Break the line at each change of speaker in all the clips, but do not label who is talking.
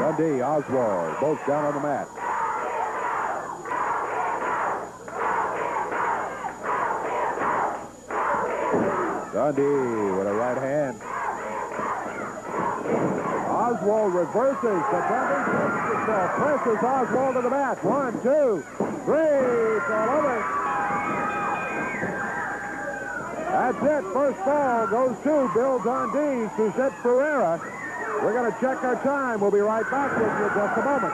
Dundee, Oswald, both down on the mat. Dundee with a right hand. Oswald reverses, but Dundee takes himself, presses Oswald to the mat. 1, 2, 3, it's all over. That's it. First fall goes to Bill Dundee, Suzette Ferreira. We're going to check our time. We'll be right back with you in just a moment.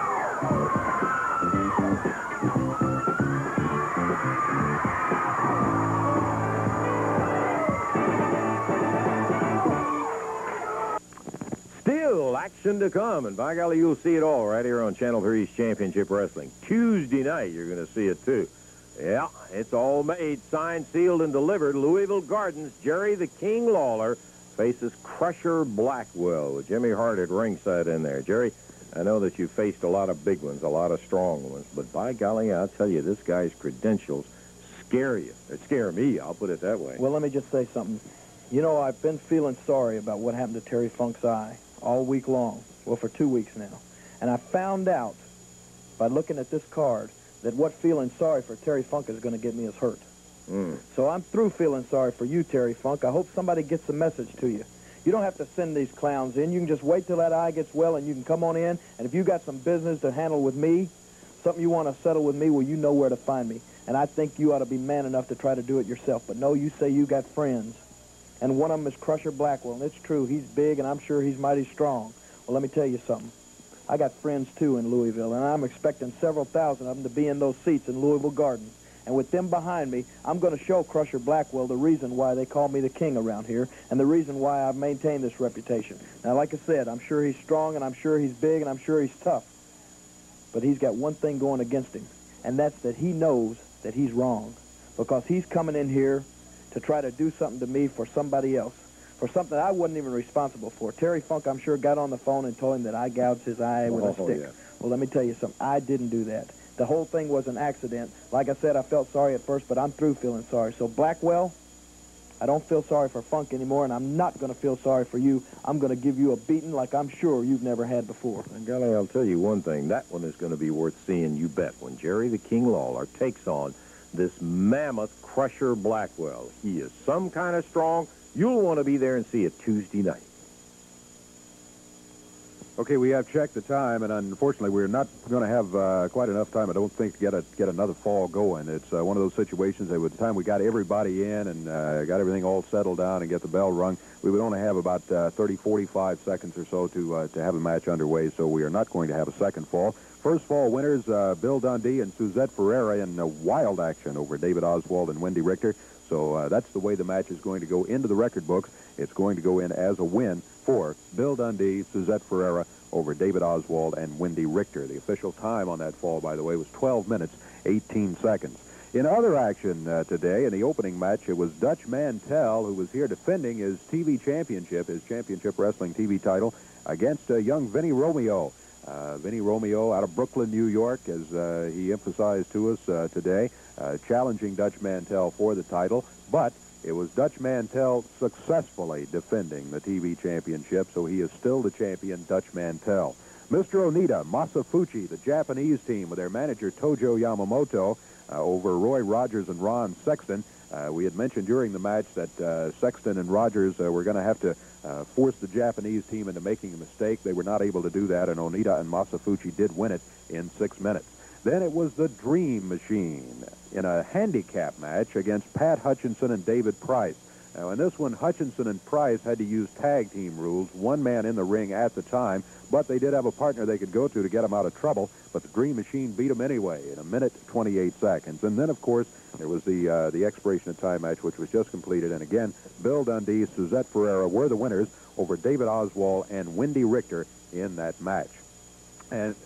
Still action to come, and by golly, you'll see it all right here on Channel 3's Championship Wrestling. Tuesday night, you're going to see it, too. Yeah, it's all made, signed, sealed, and delivered. Louisville Gardens, Jerry the King Lawler faces Crusher Blackwell with Jimmy Hart at ringside in there. Jerry, I know that you faced a lot of big ones, a lot of strong ones, but by golly, I'll tell you, this guy's credentials scare you. They scare me, I'll put it that way.
Well, let me just say something. You know, I've been feeling sorry about what happened to Terry Funk's eye all week long. Well, for 2 weeks now. And I found out by looking at this card that what feeling sorry for Terry Funk is going to get me is hurt. So I'm through feeling sorry for you, Terry Funk. I hope somebody gets the message to you. You don't have to send these clowns in. You can just wait till that eye gets well and you can come on in. And if you got some business to handle with me, something you want to settle with me, well, you know where to find me. And I think you ought to be man enough to try to do it yourself. But no, you say you got friends. And one of them is Crusher Blackwell. And it's true. He's big and I'm sure he's mighty strong. Well, let me tell you something. I got friends, too, in Louisville, and I'm expecting several thousand of them to be in those seats in Louisville Gardens. And with them behind me, I'm going to show Crusher Blackwell the reason why they call me the king around here and the reason why I've maintained this reputation. Now, like I said, I'm sure he's strong, and I'm sure he's big, and I'm sure he's tough. But he's got one thing going against him, and that's that he knows that he's wrong because he's coming in here to try to do something to me for somebody else. For something I wasn't even responsible for. Terry Funk, I'm sure, got on the phone and told him that I gouged his eye with a stick. Yeah. Well, let me tell you something. I didn't do that. The whole thing was an accident. Like I said, I felt sorry at first, but I'm through feeling sorry. So, Blackwell, I don't feel sorry for Funk anymore, and I'm not going to feel sorry for you. I'm going to give you a beating like I'm sure you've never had before.
And golly, I'll tell you one thing. That one is going to be worth seeing, you bet, when Jerry the King Lawler takes on this mammoth Crusher Blackwell. He is some kind of strong. You'll want to be there and see it Tuesday night. Okay, we have checked the time, and unfortunately, we're not going to have quite enough time, I don't think, to get another fall going. It's one of those situations that by the time we got everybody in and got everything all settled down and get the bell rung, we would only have about 30, 45 seconds or so to have a match underway, so we are not going to have a second fall. First fall winners, Bill Dundee and Suzette Ferreira in wild action over David Oswald and Wendy Richter. So that's the way the match is going to go into the record books. It's going to go in as a win for Bill Dundee, Suzette Ferreira over David Oswald and Wendy Richter. The official time on that fall, by the way, was 12 minutes, 18 seconds. In other action today, in the opening match, it was Dutch Mantell who was here defending his TV championship, his championship wrestling TV title, against young Vinnie Romeo. Vinnie Romeo out of Brooklyn, New York, as he emphasized to us today, challenging Dutch Mantell for the title, but it was Dutch Mantell successfully defending the TV championship, so he is still the champion, Dutch Mantell. Mr. Onita Masafuchi, the Japanese team with their manager Tojo Yamamoto, over Roy Rogers and Ron Sexton. We had mentioned during the match that Sexton and Rogers were going to have to force the Japanese team into making a mistake. They were not able to do that, and Onita and Masafuchi did win it in 6 minutes. Then it was the Dream Machine in a handicap match against Pat Hutchinson and David Price. Now, in this one, Hutchinson and Price had to use tag team rules, one man in the ring at the time, but they did have a partner they could go to get them out of trouble, but the Dream Machine beat them anyway in 1:28 seconds. And then, of course, there was the expiration of time match, which was just completed, and again, Bill Dundee, Suzette Ferreira were the winners over David Oswald and Wendy Richter in that match. And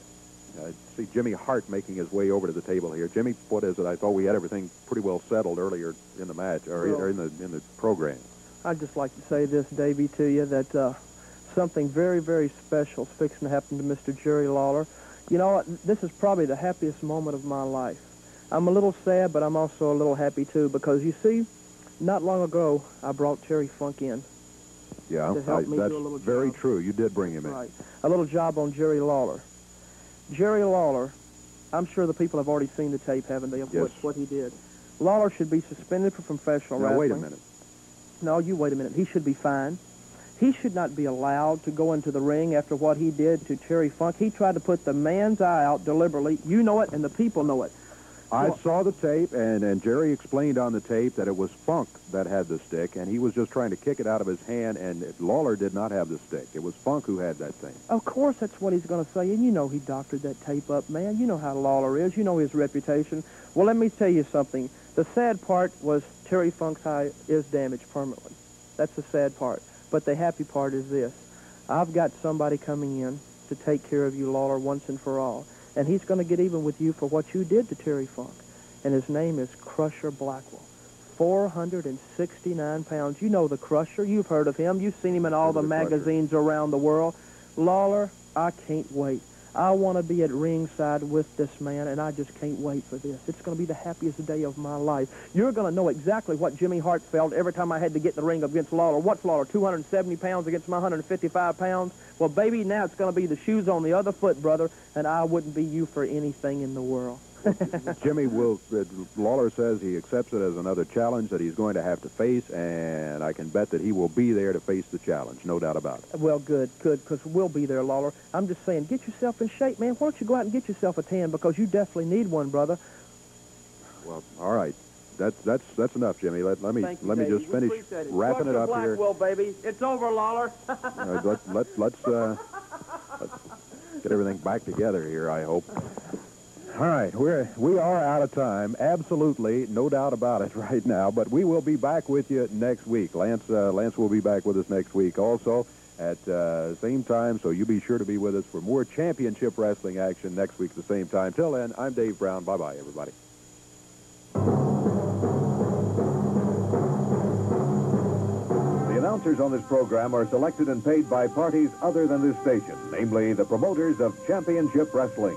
see Jimmy Hart making his way over to the table here. Jimmy, what is it? I thought we had everything pretty well settled earlier in the match, or in the program.
I'd just like to say this, Davey, to you, that something very, very special is fixing to happen to Mr. Jerry Lawler. You know, this is probably the happiest moment of my life. I'm a little sad, but I'm also a little happy, too, because, you see, not long ago, I brought Terry Funk in.
Yeah,
to help me
that's
do a little
very
job.
true. You did bring him in.
Right. A little job on Jerry Lawler. Jerry Lawler, I'm sure the people have already seen the tape, haven't they, of
Yes.
what he did. Lawler should be suspended from professional
Now,
wrestling.
wait a minute.
No, you wait a minute. He should be fined. He should not be allowed to go into the ring after what he did to Terry Funk. He tried to put the man's eye out deliberately. You know it, and the people know it.
I
Well-
saw the tape, and Jerry explained on the tape that it was Funk that had the stick, and he was just trying to kick it out of his hand, and Lawler did not have the stick. It was Funk who had that thing.
Of course, that's what he's going to say, and you know he doctored that tape up, man. You know how Lawler is. You know his reputation. Well, let me tell you something. The sad part was Terry Funk's eye is damaged permanently. That's the sad part. But the happy part is this. I've got somebody coming in to take care of you, Lawler, once and for all. And he's going to get even with you for what you did to Terry Funk. And his name is Crusher Blackwell. 469 pounds. You know the Crusher. You've heard of him. You've seen him in all the magazines around the world. Lawler, I can't wait. I want to be at ringside with this man, and I just can't wait for this. It's going to be the happiest day of my life. You're going to know exactly what Jimmy Hart felt every time I had to get in the ring against Lawler. What's Lawler, 270 pounds against my 155 pounds? Well, baby, now it's going to be the shoes on the other foot, brother, and I wouldn't be you for anything in the world.
Jimmy Lawler says he accepts it as another challenge that he's going to have to face, and I can bet that he will be there to face the challenge, no doubt about it.
Well, good, because we'll be there, Lawler. I'm just saying, get yourself in shape, man. Why don't you go out and get yourself a tan, because you definitely need one, brother.
Well, all right. That's enough, Jimmy. Let me
Thank you,
just
Davey. We
finish
appreciate it.
wrapping it up here.
Blackwell, baby. It's over, Lawler.
Let's get everything back together here, I hope. All right, we are out of time. Absolutely, no doubt about it right now. But we will be back with you next week. Lance will be back with us next week also at same time. So you be sure to be with us for more championship wrestling action next week at the same time. Till then, I'm Dave Brown. Bye-bye, everybody.
The announcers on this program are selected and paid by parties other than this station, namely the promoters of championship wrestling.